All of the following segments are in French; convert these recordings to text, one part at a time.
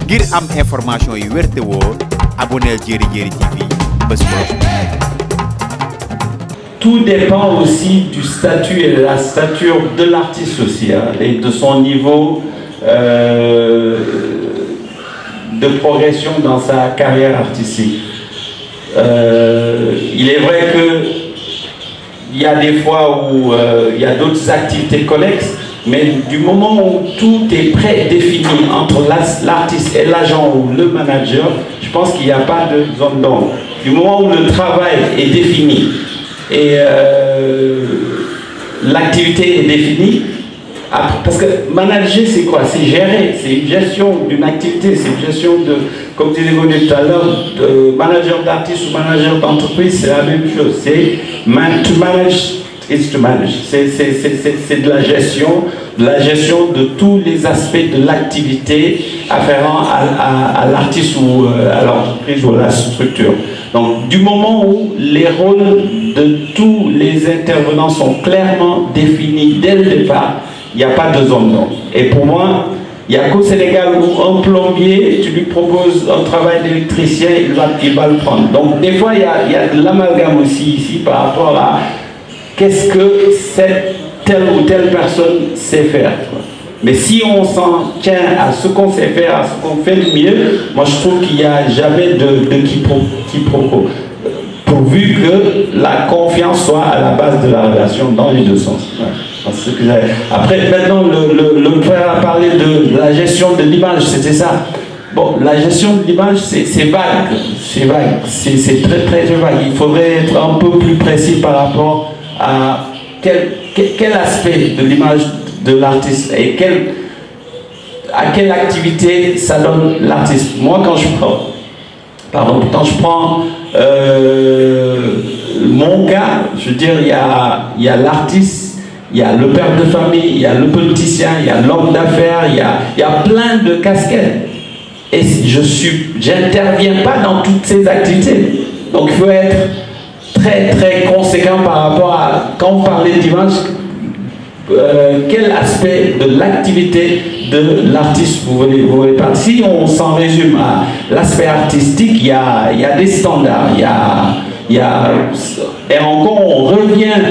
ngir am information yu wér te wóor abonneel Jeri Jeri TV bés cloche. Tout dépend aussi du statut et de la stature de l'artiste aussi, hein, et de son niveau de progression dans sa carrière artistique. Il est vrai qu'il y a des fois où il y a d'autres activités connexes, mais du moment où tout est prédéfini entre l'artiste et l'agent ou le manager, je pense qu'il n'y a pas de zone d'ombre. Du moment où le travail est défini et l'activité est définie, parce que manager c'est quoi? C'est gérer, c'est une gestion d'une activité, c'est une gestion de, comme disait Gaudé tout à l'heure, de manager d'artiste ou manager d'entreprise, c'est la même chose. C'est to manage is to manage. C'est de la gestion de tous les aspects de l'activité afférent à l'artiste ou à l'entreprise ou à la structure. Donc du moment où les rôles de tous les intervenants sont clairement définis dès le départ, il n'y a pas de zone d'ombre. Et pour moi, il n'y a qu'au Sénégal où un plombier, tu lui proposes un travail d'électricien, il va le prendre. Donc des fois, il y a de l'amalgame aussi ici par rapport à qu'est-ce que cette telle ou telle personne sait faire, quoi. Mais si on s'en tient à ce qu'on sait faire, à ce qu'on fait le mieux, moi je trouve qu'il n'y a jamais de quiproquo. Pourvu que la confiance soit à la base de la relation dans les deux sens. Ouais. Après, maintenant, le frère a parlé de la gestion de l'image, c'était ça. Bon, la gestion de l'image, c'est vague. C'est vague. C'est très vague. Il faudrait être un peu plus précis par rapport à quel aspect de l'image de l'artiste et à quelle activité ça donne l'artiste. Moi, quand je prends mon cas, je veux dire, il y a l'artiste, il y a le père de famille, il y a le politicien, il y a l'homme d'affaires, il y a plein de casquettes. Et j'interviens pas dans toutes ces activités. Donc il faut être très conséquent par rapport à, quand vous parlez d'image, quel aspect de l'activité de l'artiste vous voulez parler. Si on s'en résume à l'aspect artistique, il y a des standards, et encore on revient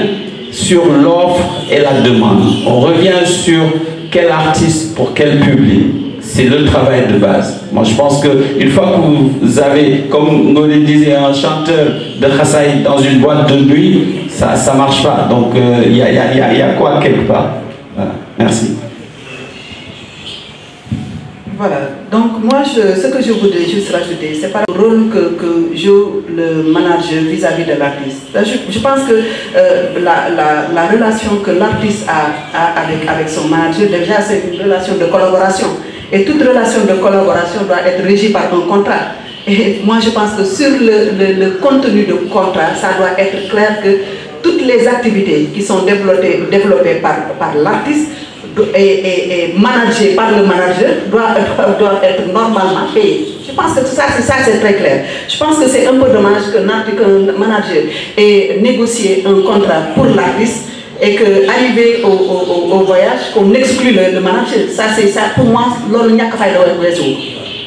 sur l'offre et la demande. On revient sur quel artiste pour quel public. C'est le travail de base. Moi, je pense qu'une fois que vous avez, comme Gaudé disait, un chanteur de Khassaï dans une boîte de nuit, ça ne marche pas. Donc, il y a quoi quelque part. Voilà. Merci. Voilà. Donc, moi, ce que je voudrais juste rajouter, c'est pas le rôle que joue le manager vis-à-vis de l'artiste. Je pense que la relation que l'artiste a avec son manager, déjà, c'est une relation de collaboration. Et toute relation de collaboration doit être régie par un contrat. Et moi, je pense que sur le contenu du contrat, ça doit être clair que toutes les activités qui sont développées par l'artiste et managées par le manager doivent être normalement payées. Je pense que ça c'est très clair. Je pense que c'est un peu dommage qu'un manager ait négocié un contrat pour l'artiste et qu'arrivé au voyage, qu'on exclut le manager. Ça, c'est ça, pour moi,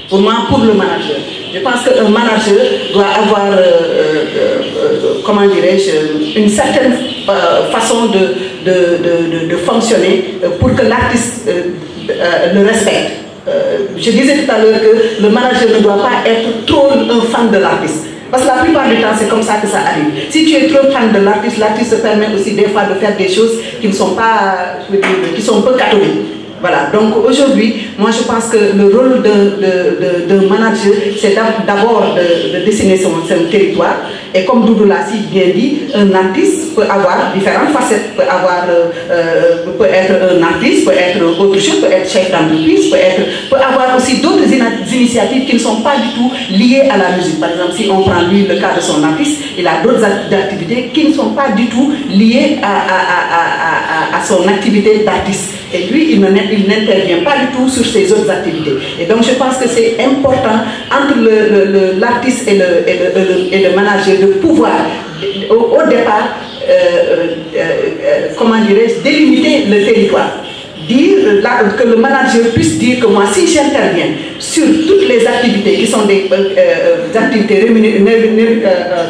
pour moi, pour le manager. Je pense qu'un manager doit avoir, comment dirais-je, une certaine façon de fonctionner pour que l'artiste le respecte. Je disais tout à l'heure que le manager ne doit pas être trop un fan de l'artiste. Parce que la plupart du temps, c'est comme ça que ça arrive. Si tu es trop fan de l'artiste se permet aussi des fois de faire des choses qui ne sont pas, je veux dire, qui sont un peu catholiques. Voilà, donc aujourd'hui, moi je pense que le rôle de manager, c'est d'abord de dessiner son territoire. Et comme Doudou l'a si bien dit, un artiste peut avoir différentes facettes, peut être un artiste, peut être autre chose, peut être chef d'entreprise, peut avoir aussi d'autres initiatives qui ne sont pas du tout liées à la musique. Par exemple, si on prend lui le cas de son artiste, il a d'autres activités qui ne sont pas du tout liées à son activité d'artiste. Et lui, il n'intervient pas du tout sur ses autres activités. Et donc, je pense que c'est important entre l'artiste et le manager de pouvoir, au départ, comment dirais-je, délimiter le territoire. que le manager puisse dire que moi, si j'interviens sur toutes les activités qui sont des activités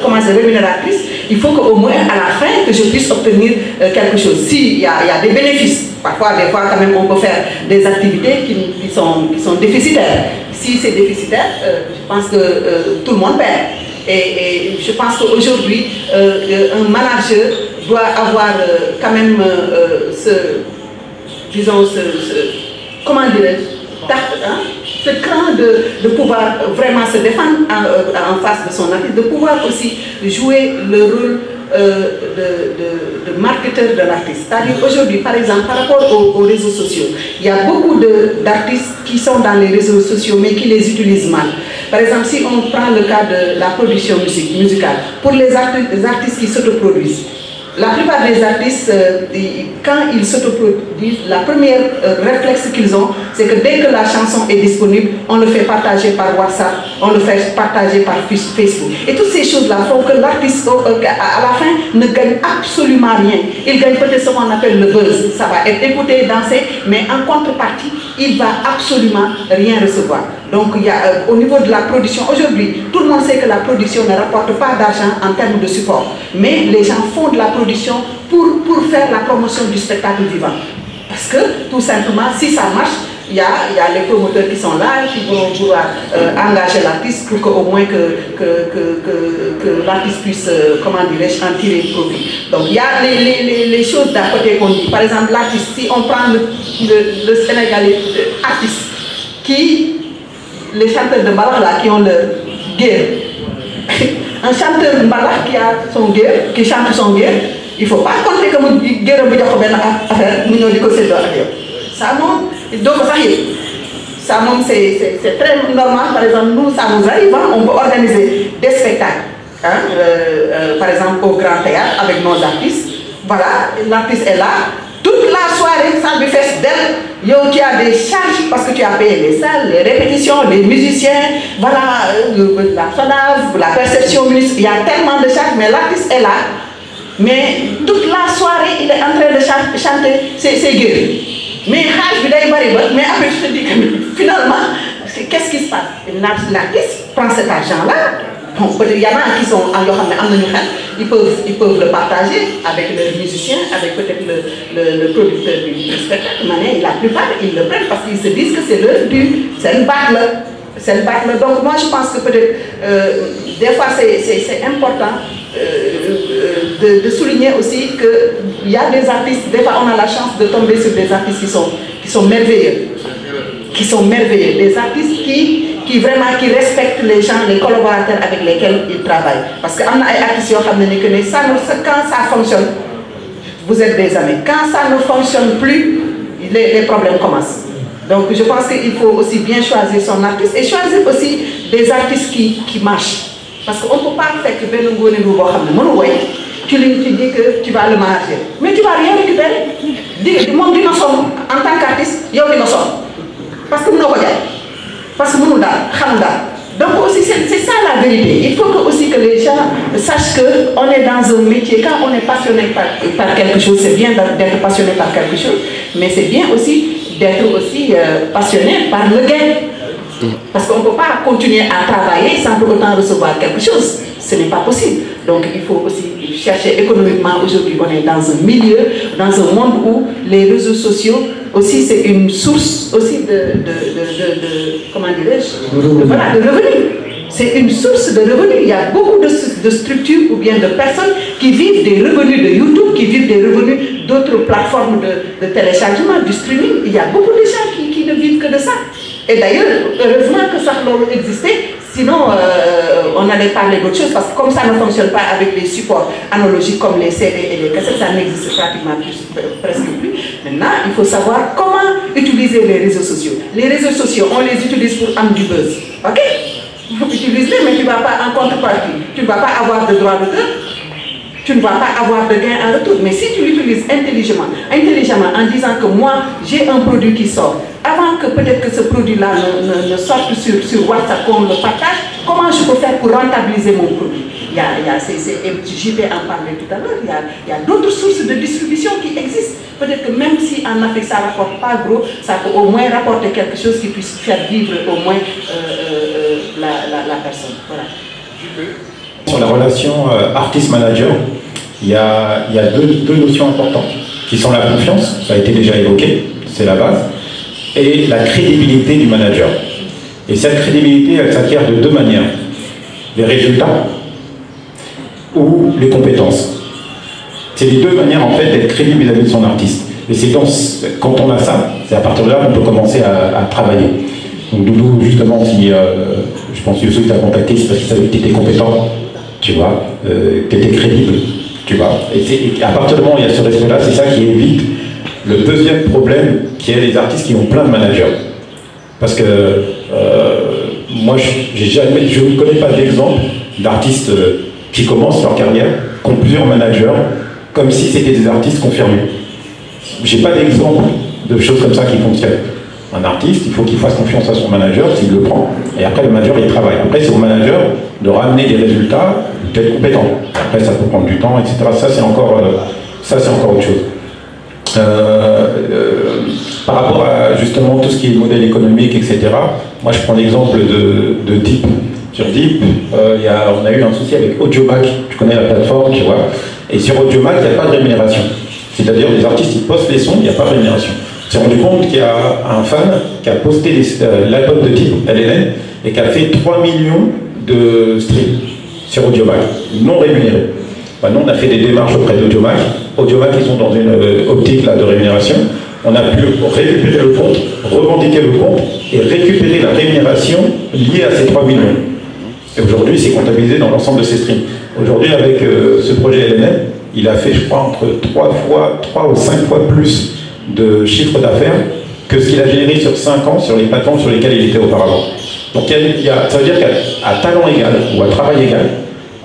rémunératrices, il faut qu'au moins à la fin, que je puisse obtenir quelque chose. S'il y a des bénéfices, parfois, des fois, quand même, on peut faire des activités qui sont déficitaires. Si c'est déficitaire, je pense que tout le monde perd. Et je pense qu'aujourd'hui, un manager doit avoir quand même comment dirais-je, ce cran de pouvoir vraiment se défendre en face de son artiste, de pouvoir aussi jouer le rôle de marketeur de l'artiste. C'est-à-dire aujourd'hui, par exemple, par rapport aux réseaux sociaux, il y a beaucoup d'artistes qui sont dans les réseaux sociaux mais qui les utilisent mal. Par exemple, si on prend le cas de la production musicale, pour les artistes qui s'autoproduisent, la plupart des artistes, quand ils s'autoproduisent, la première réflexe qu'ils ont, c'est que dès que la chanson est disponible, on le fait partager par WhatsApp, on le fait partager par Facebook. Et toutes ces choses-là font que l'artiste, à la fin, ne gagne absolument rien. Il gagne peut-être ce qu'on appelle le buzz. Ça va être écouté, dansé, mais en contrepartie, il ne va absolument rien recevoir. Donc, il y a, au niveau de la production, aujourd'hui, tout le monde sait que la production ne rapporte pas d'argent en termes de support. Mais les gens font de la production pour faire la promotion du spectacle vivant. Parce que, tout simplement, si ça marche, il y a les promoteurs qui sont là, qui vont pouvoir engager l'artiste pour qu'au moins que l'artiste puisse, comment dirais-je, en tirer profit. Donc il y a les choses d'à côté qu'on dit. Par exemple, l'artiste, si on prend le Sénégalais artiste, les chanteurs de mbalax là, qui ont leur guerre. Un chanteur de mbalax qui a son guerre, qui chante son guerre, il ne faut pas compter que mon guerre est affaire, ça monte. Donc ça c'est très normal. Par exemple, nous, ça nous arrive, hein, on peut organiser des spectacles, hein, par exemple au Grand Théâtre avec nos artistes. Voilà, l'artiste est là, toute la soirée, salle de fête d'elle, tu as des charges parce que tu as payé les salles, les répétitions, les musiciens, voilà, la SODAV, la perception, il y a tellement de charges, mais l'artiste est là. Mais toute la soirée, il est en train de chanter ses gueules. Mais après je te dis que finalement, qu'est-ce qui se passe? L'artiste prend cet argent-là. Bon, il y en a qui sont ils peuvent le partager avec le musicien, avec peut-être le producteur du spectacle. Mais la plupart, ils le prennent parce qu'ils se disent que c'est leur dû, c'est le battle. Donc moi, je pense que peut-être, des fois, c'est important de souligner aussi qu'il y a des artistes, des fois on a la chance de tomber sur des artistes qui sont merveilleux. Des artistes qui vraiment respectent les gens, les collaborateurs avec lesquels ils travaillent. Parce que quand ça fonctionne, vous êtes des amis. Quand ça ne fonctionne plus, les problèmes commencent. Donc je pense qu'il faut aussi bien choisir son artiste et choisir aussi des artistes qui marchent. Parce qu'on ne peut pas faire que tu dis que tu vas le manager. Mais tu ne vas rien récupérer. Mon dinosaure, en tant qu'artiste, il y a un dinosaure. Parce que nous ne donc aussi, c'est ça la vérité. Il faut aussi que les gens sachent qu'on est dans un métier. Quand on est passionné par quelque chose, c'est bien d'être passionné par quelque chose, mais c'est bien aussi d'être aussi passionné par le gain. Parce qu'on ne peut pas continuer à travailler sans pour autant recevoir quelque chose. Ce n'est pas possible. Donc il faut aussi chercher économiquement. Aujourd'hui, on est dans un milieu, dans un monde où les réseaux sociaux aussi c'est une source aussi comment dirais-je, de revenus. C'est une source de revenus. Il y a beaucoup de structures ou bien de personnes qui vivent des revenus de YouTube, qui vivent des revenus d'autres plateformes de téléchargement, du streaming. Il y a beaucoup de gens qui ne vivent que de ça. Et d'ailleurs, heureusement que ça existait, sinon on allait parler d'autre chose, parce que comme ça ne fonctionne pas avec les supports analogiques comme les CD et les cassettes, ça n'existe pratiquement presque plus. Maintenant, il faut savoir comment utiliser les réseaux sociaux. Les réseaux sociaux, on les utilise pour amener du buzz. Ok? Utilise-les, mais tu ne vas pas en contrepartie. Tu ne vas pas avoir de droit d'auteur. Tu ne vas pas avoir de gain en retour. Mais si tu l'utilises intelligemment en disant que moi, j'ai un produit qui sort, avant que peut-être que ce produit-là ne sorte sur WhatsApp, qu'on le partage, comment je peux faire pour rentabiliser mon produit? JP en parlait tout à l'heure, il y a d'autres sources de distribution qui existent. Peut-être que même si en Afrique ça ne rapporte pas gros, ça peut au moins rapporter quelque chose qui puisse faire vivre au moins la personne. Voilà. Sur la relation artiste-manager, il y a deux notions importantes qui sont la confiance, ça a été déjà évoqué, c'est la base, et la crédibilité du manager. Et cette crédibilité, elle s'acquiert de deux manières. Les résultats ou les compétences. C'est les deux manières en fait d'être crédible vis-à-vis de son artiste. Et c'est quand on a ça, c'est à partir de là qu'on peut commencer à travailler. Donc Doudou, justement, si je pense que Youssou t'a contacté, c'est parce qu'il savait que tu étais compétent, tu vois, que tu étais crédible, tu vois. Et à partir du moment où il y a ce respect-là, c'est ça qui évite le deuxième problème, qui est les artistes qui ont plein de managers. Parce que moi, je ne connais pas d'exemple d'artistes qui commencent leur carrière, qui ont plusieurs managers, comme si c'était des artistes confirmés. J'ai pas d'exemple de choses comme ça qui fonctionnent. Un artiste, il faut qu'il fasse confiance à son manager s'il le prend, et après le manager il travaille. Après c'est au manager de ramener des résultats, d'être compétent. Après ça peut prendre du temps, etc. Ça c'est encore autre chose. Par rapport à justement tout ce qui est modèle économique, etc. Moi je prends l'exemple de Deep. Sur Deep, on a eu un souci avec Audiomack, tu connais la plateforme, tu vois. Et sur Audiomack, il n'y a pas de rémunération. C'est-à-dire les artistes ils postent les sons, il n'y a pas de rémunération. On s'est rendu compte qu'il y a un fan qui a posté l'album de Deep, LNN, et qui a fait 3 millions de streams sur Audiomack, non rémunérés. Ben, nous, on a fait des démarches auprès d'Audiomack. Audiomack, ils sont dans une optique là, de rémunération. On a pu récupérer le compte, revendiquer le compte et récupérer la rémunération liée à ces 3 millions. Et aujourd'hui, c'est comptabilisé dans l'ensemble de ces streams. Aujourd'hui, avec ce projet LNN, il a fait, je crois, entre 3 ou 5 fois plus de chiffre d'affaires que ce qu'il a généré sur 5 ans sur les plateformes sur lesquelles il était auparavant. Donc ça veut dire qu'à talent égal ou à travail égal,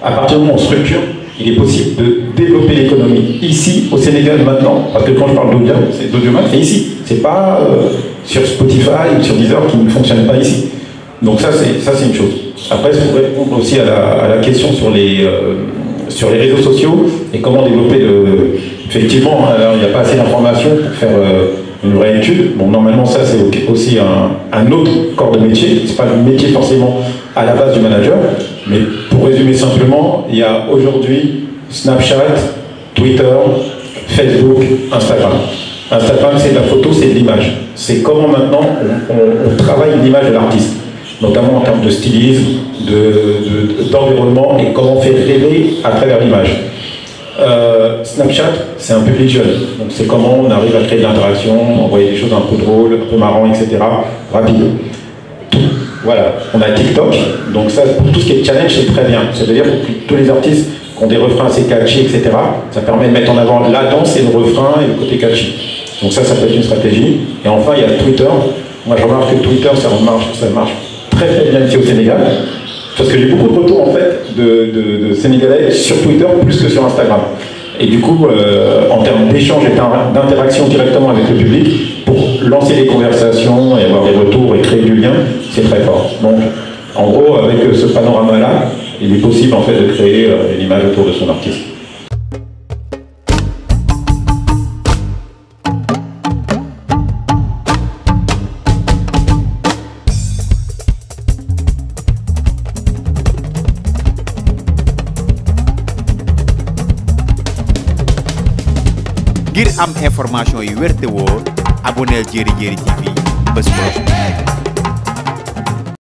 à partir du moment où on structure, il est possible de développer l'économie ici, au Sénégal, maintenant, parce que quand je parle d'Audiomack, c'est ici. C'est pas sur Spotify ou sur Deezer qui ne fonctionne pas ici. Donc ça, c'est une chose. Après, pour répondre aussi à la question sur les réseaux sociaux et comment développer Effectivement, alors, il n'y a pas assez d'informations pour faire une vraie étude. Bon, normalement, ça, c'est aussi un autre corps de métier. C'est pas le métier forcément à la base du manager. Mais pour résumer simplement, il y a aujourd'hui Snapchat, Twitter, Facebook, Instagram. Instagram, c'est de la photo, c'est de l'image. C'est comment maintenant on travaille l'image de l'artiste, notamment en termes de stylisme, d'environnement et comment on fait rêver à travers l'image. Snapchat, c'est un public jeune, donc c'est comment on arrive à créer de l'interaction, envoyer des choses un peu drôles, un peu marrantes, etc. rapide. Voilà, on a TikTok, donc ça, pour tout ce qui est challenge, c'est très bien. C'est-à-dire pour tous les artistes qui ont des refrains assez catchy, etc., ça permet de mettre en avant la danse et le refrain et le côté catchy. Donc ça peut être une stratégie. Et enfin, il y a Twitter. Moi, je remarque que Twitter, ça marche très très bien ici au Sénégal. Parce que j'ai beaucoup de retours, en fait, de Sénégalais sur Twitter plus que sur Instagram. Et du coup, en termes d'échange et d'interaction directement avec le public, pour lancer des conversations et avoir des retours et créer du lien, c'est très fort. Donc, en gros, avec ce panorama-là, il est possible, en fait, de créer une image autour de son artiste. ngir am information yu wér te wóor abonneel Jeri Jeri TV bés